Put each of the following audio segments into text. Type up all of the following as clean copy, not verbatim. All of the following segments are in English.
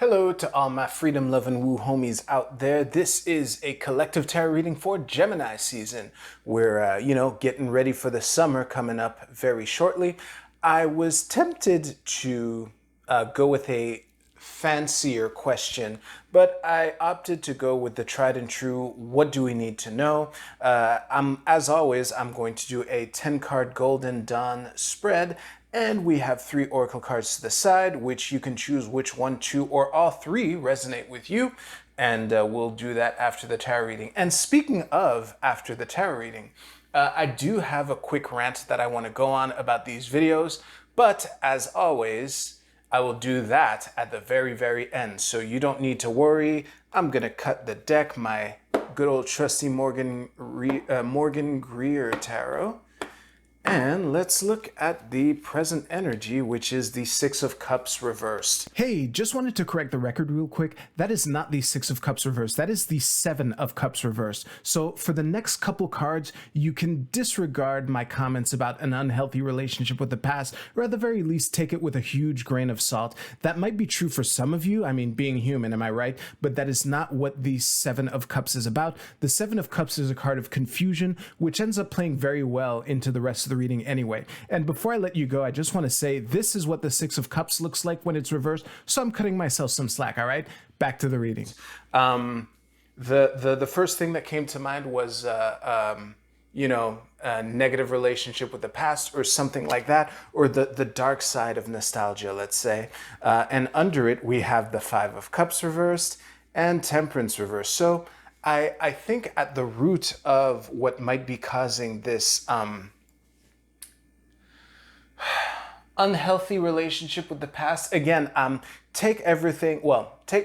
Hello to all my freedom-loving woo homies out there. This is a collective tarot reading for Gemini season. We're, getting ready for the summer coming up very shortly. I was tempted to go with a fancier question, but I opted to go with the tried and true, what do we need to know? As always, I'm going to do a 10-card Golden Dawn spread, and we have 3 oracle cards to the side, which you can choose which 1, 2, or all 3 resonate with you. And we'll do that after the tarot reading. And speaking of after the tarot reading, I do have a quick rant that I want to go on about these videos. But as always, I will do that at the very, very end. So you don't need to worry. I'm going to cut the deck, my good old trusty Morgan Greer Tarot. And let's look at the present energy, which is the Six of Cups reversed. Hey, just wanted to correct the record real quick. That is not the Six of Cups reversed. That is the Seven of Cups reversed. So for the next couple cards, you can disregard my comments about an unhealthy relationship with the past, or at the very least, take it with a huge grain of salt. That might be true for some of you. I mean, being human, am I right? But that is not what the Seven of Cups is about. The Seven of Cups is a card of confusion, which ends up playing very well into the rest of the reading anyway. And before I let you go, I just want to say this is what the Six of Cups looks like when it's reversed, so I'm cutting myself some slack, all right? Back to the reading. The first thing that came to mind was, a negative relationship with the past or something like that, or the dark side of nostalgia, let's say. And under it, we have the Five of Cups reversed and Temperance reversed. So I think at the root of what might be causing this unhealthy relationship with the past. Again, take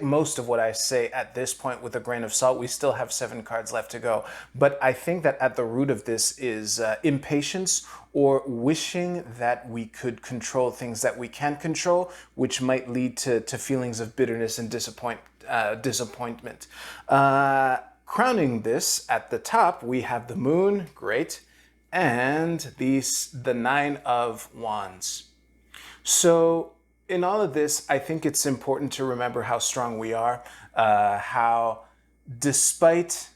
most of what I say at this point with a grain of salt. We still have 7 cards left to go. But I think that at the root of this is impatience, or wishing that we could control things that we can't control, which might lead to feelings of bitterness and disappointment. Crowning this, at the top, we have the Moon, great, and the Nine of Wands. So in all of this, I think it's important to remember how strong we are, how despite,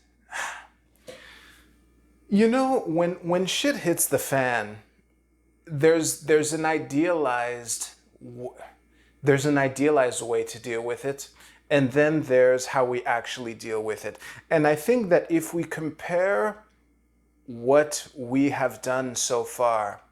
when shit hits the fan, there's an idealized way to deal with it. And then there's how we actually deal with it. And I think that if we compare what we have done so far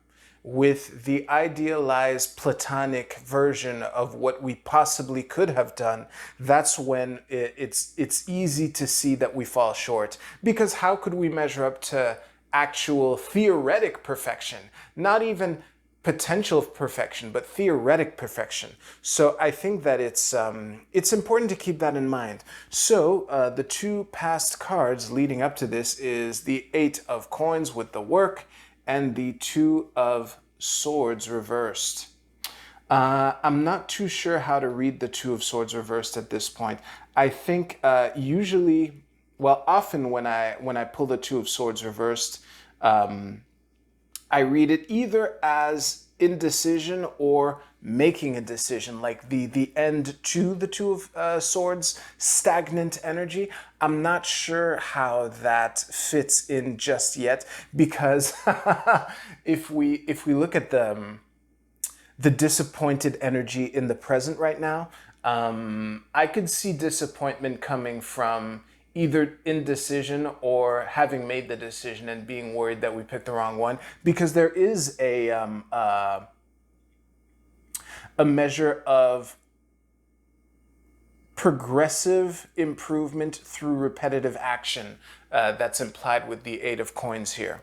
with the idealized platonic version of what we possibly could have done, that's when it's easy to see that we fall short. Because how could we measure up to actual theoretic perfection? Not even potential perfection, but theoretic perfection. So I think that it's important to keep that in mind. So the 2 past cards leading up to this is the 8 of Coins with the Work and the 2 of Swords reversed. I'm not too sure how to read the 2 of Swords reversed at this point. I think often when I pull the 2 of Swords reversed, I read it either as indecision or making a decision, like the end to the 2 of Swords, stagnant energy. I'm not sure how that fits in just yet, because if we look at the disappointed energy in the present right now, I could see disappointment coming from either indecision or having made the decision and being worried that we picked the wrong one, because there is a measure of progressive improvement through repetitive action that's implied with the 8 of Coins here.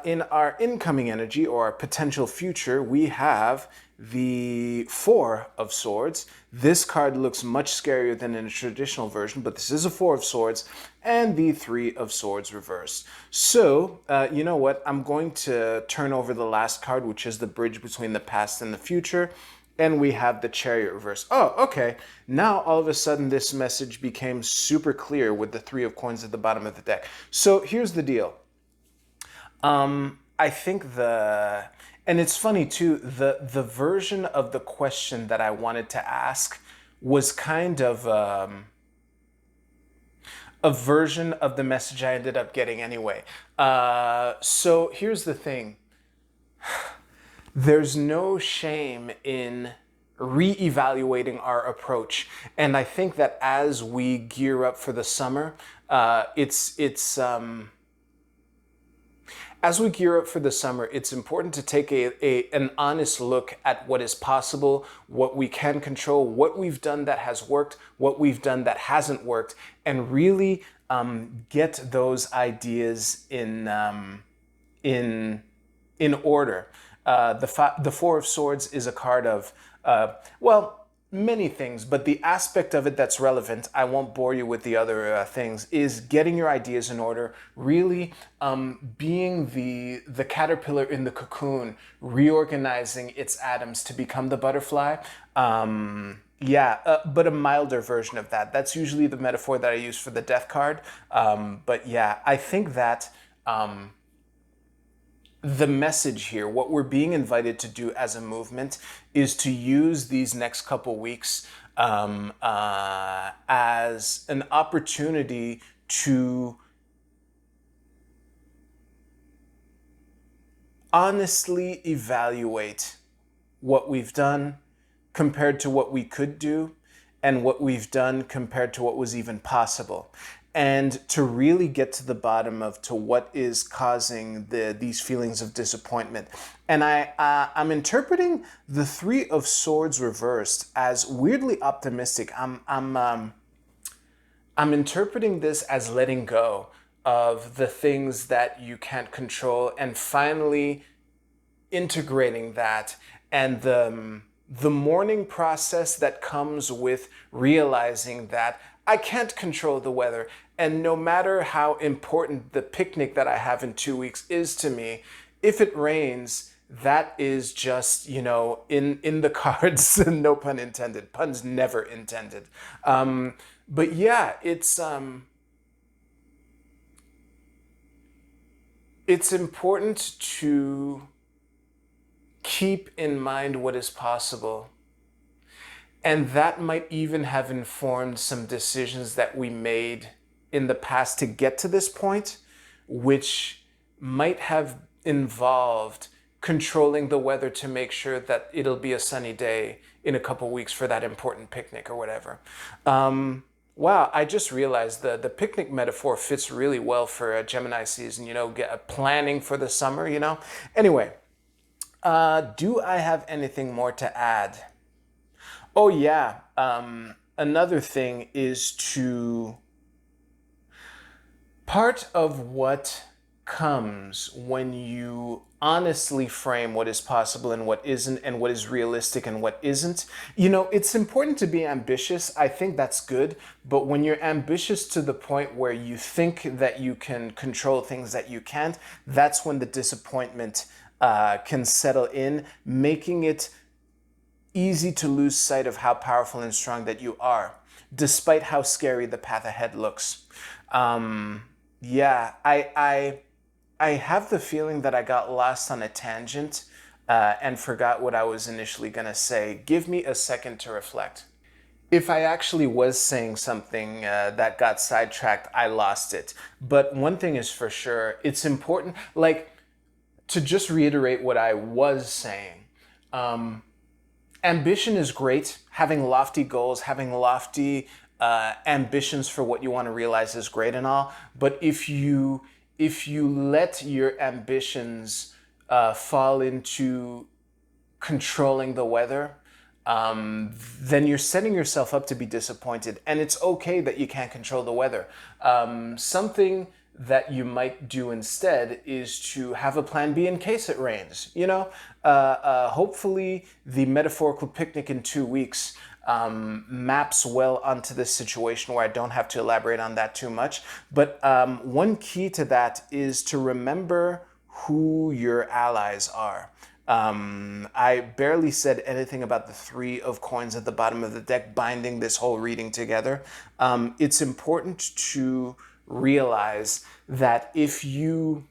In our incoming energy, or our potential future, we have the 4 of Swords. This card looks much scarier than in a traditional version, but this is a 4 of Swords, and the 3 of Swords reversed. So, you know what? I'm going to turn over the last card, which is the bridge between the past and the future, and we have the Chariot reversed. Oh, okay. Now, all of a sudden, this message became super clear with the 3 of Coins at the bottom of the deck. So, here's the deal. I think and it's funny too, the version of the question that I wanted to ask was kind of a version of the message I ended up getting anyway. So here's the thing. There's no shame in reevaluating our approach, and I think that as we gear up for the summer, as we gear up for the summer, it's important to take an honest look at what is possible, what we can control, what we've done that has worked, what we've done that hasn't worked, and really get those ideas in order. The Four of Swords is a card of, well, many things, but the aspect of it that's relevant, I won't bore you with the other things, is getting your ideas in order, really being the caterpillar in the cocoon, reorganizing its atoms to become the butterfly. But a milder version of that. That's usually the metaphor that I use for the death card. But yeah, I think that the message here, what we're being invited to do as a movement, is to use these next couple weeks as an opportunity to honestly evaluate what we've done compared to what we could do, and what we've done compared to what was even possible, and to really get to the bottom of to what is causing these feelings of disappointment. And I'm interpreting the Three of Swords reversed as weirdly optimistic. I'm interpreting this as letting go of the things that you can't control, and finally integrating that, and the mourning process that comes with realizing that I can't control the weather, and no matter how important the picnic that I have in 2 weeks is to me, if it rains, that is just, in the cards. No pun intended. Puns never intended. But yeah, it's important to keep in mind what is possible. And that might even have informed some decisions that we made in the past to get to this point, which might have involved controlling the weather to make sure that it'll be a sunny day in a couple weeks for that important picnic or whatever. Wow, I just realized the picnic metaphor fits really well for a Gemini season, planning for the summer, Anyway, do I have anything more to add? Oh yeah, another thing is part of what comes when you honestly frame what is possible and what isn't, and what is realistic and what isn't. It's important to be ambitious. I think that's good. But when you're ambitious to the point where you think that you can control things that you can't, that's when the disappointment can settle in, making it easy to lose sight of how powerful and strong that you are, despite how scary the path ahead looks. I have the feeling that I got lost on a tangent and forgot what I was initially going to say. Give me a second to reflect. If I actually was saying something that got sidetracked, I lost it. But one thing is for sure, it's important, to just reiterate what I was saying. Ambition is great. Having lofty goals, having lofty ambitions for what you want to realize is great and all. But if you let your ambitions fall into controlling the weather, then you're setting yourself up to be disappointed. And it's okay that you can't control the weather. Something that you might do instead is to have a plan B in case it rains. Hopefully the metaphorical picnic in 2 weeks maps well onto this situation where I don't have to elaborate on that too much. But one key to that is to remember who your allies are. I barely said anything about the Three of Coins at the bottom of the deck binding this whole reading together. It's important to realize that if you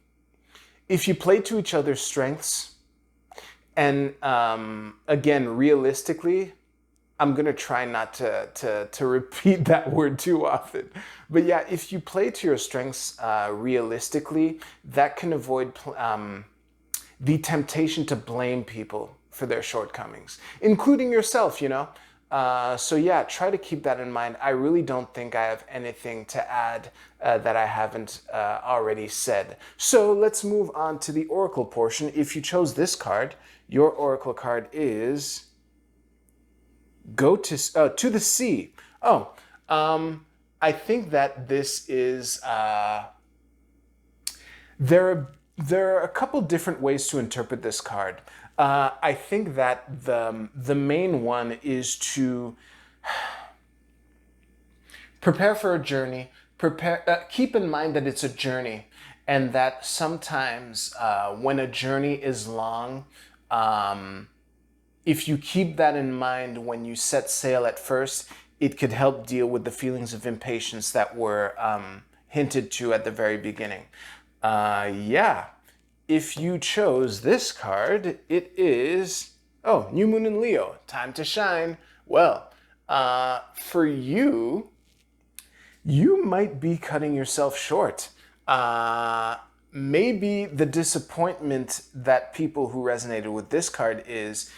play to each other's strengths, and again, realistically, I'm gonna try not to repeat that word too often. But yeah, if you play to your strengths realistically, that can avoid the temptation to blame people for their shortcomings, including yourself, you know? So yeah, try to keep that in mind. I really don't think I have anything to add that I haven't already said. So let's move on to the oracle portion. If you chose this card, your oracle card is go to the sea. Oh, I think that this is there are a couple different ways to interpret this card. I think that the main one is to prepare for a journey. Keep in mind that it's a journey, and that sometimes when a journey is long, if you keep that in mind when you set sail at first, it could help deal with the feelings of impatience that were hinted to at the very beginning. Yeah, if you chose this card, it is, oh, New Moon in Leo, time to shine. Well, for you, you might be cutting yourself short. Maybe the disappointment that people who resonated with this card is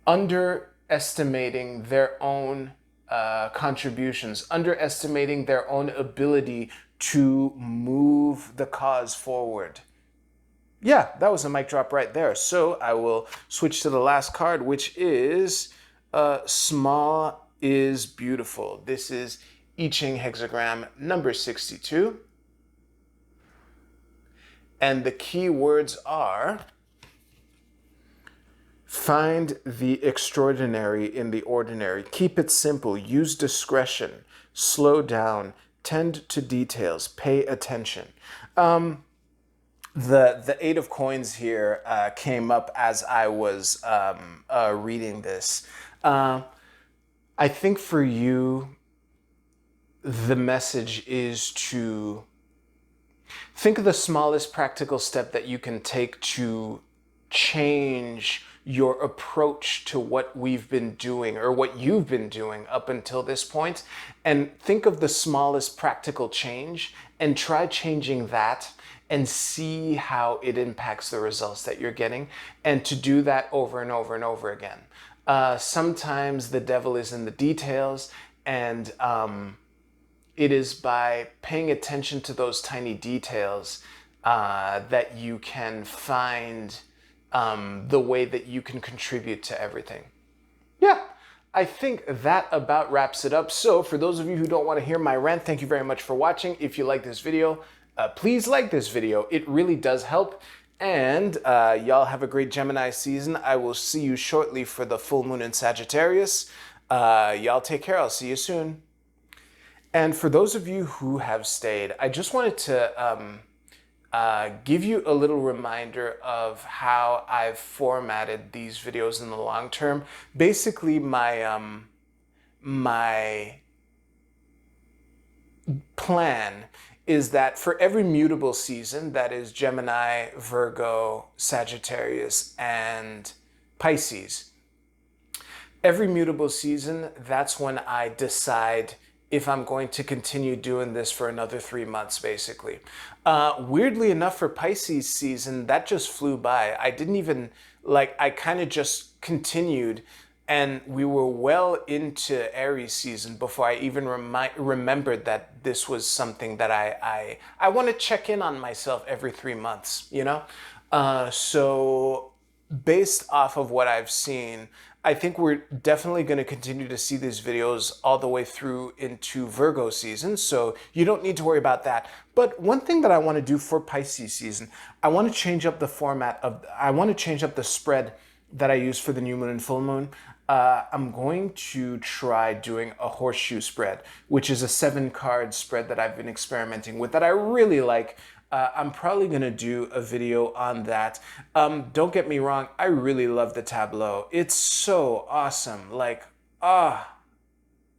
underestimating their own contributions, underestimating their own ability to move the cause forward. Yeah, that was a mic drop right there. So I will switch to the last card, which is Small is Beautiful. This is I Ching hexagram number 62. And the key words are: find the extraordinary in the ordinary. Keep it simple. Use discretion. Slow down. Tend to details. Pay attention. The Eight of Coins here came up as I was reading this. I think for you, the message is to think of the smallest practical step that you can take to change your approach to what we've been doing or what you've been doing up until this point, and think of the smallest practical change and try changing that and see how it impacts the results that you're getting, and to do that over and over and over again. Sometimes the devil is in the details, and it is by paying attention to those tiny details that you can find the way that you can contribute to everything. Yeah, I think that about wraps it up. So for those of you who don't want to hear my rant, thank you very much for watching. If you like this video, please like this video. It really does help. And y'all have a great Gemini season. I will see you shortly for the full moon in Sagittarius. Y'all take care. I'll see you soon. And for those of you who have stayed, I just wanted to give you a little reminder of how I've formatted these videos in the long term. Basically, my plan is that for every mutable season, that is Gemini, Virgo, Sagittarius, and Pisces, every mutable season, that's when I decide if I'm going to continue doing this for another 3 months, basically. Weirdly enough, for Pisces season, that just flew by. I didn't even, I kind of just continued, and we were well into Aries season before I even remembered that this was something that I want to check in on myself every 3 months, you know? So based off of what I've seen, I think we're definitely going to continue to see these videos all the way through into Virgo season, so you don't need to worry about that. But one thing that I want to do for Pisces season, I want to change up the format of, I want to change up the spread that I use for the new moon and full moon. I'm going to try doing a horseshoe spread, which is a 7-card spread that I've been experimenting with that I really like. I'm probably going to do a video on that. Don't get me wrong, I really love the tableau. It's so awesome.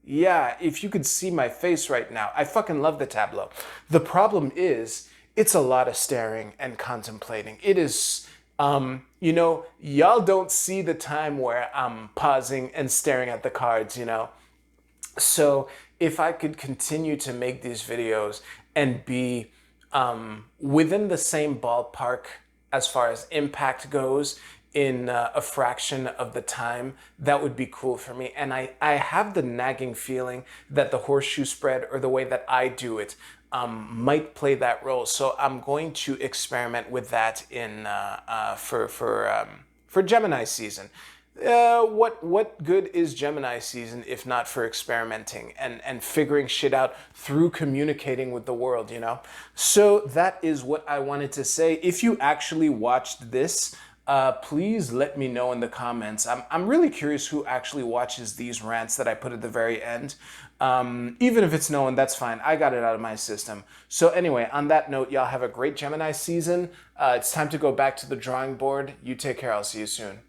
Yeah, if you could see my face right now, I fucking love the tableau. The problem is, it's a lot of staring and contemplating. It is, You know, y'all don't see the time where I'm pausing and staring at the cards, you know. So if I could continue to make these videos and be within the same ballpark as far as impact goes in a fraction of the time, that would be cool for me. And I have the nagging feeling that the horseshoe spread or the way that I do it might play that role. So I'm going to experiment with that in for Gemini season. What good is Gemini season if not for experimenting and figuring shit out through communicating with the world, you know? So that is what I wanted to say. If you actually watched this, please let me know in the comments. I'm really curious who actually watches these rants that I put at the very end. Even if it's no one, that's fine. I got it out of my system. So anyway, on that note, y'all have a great Gemini season. It's time to go back to the drawing board. You take care. I'll see you soon.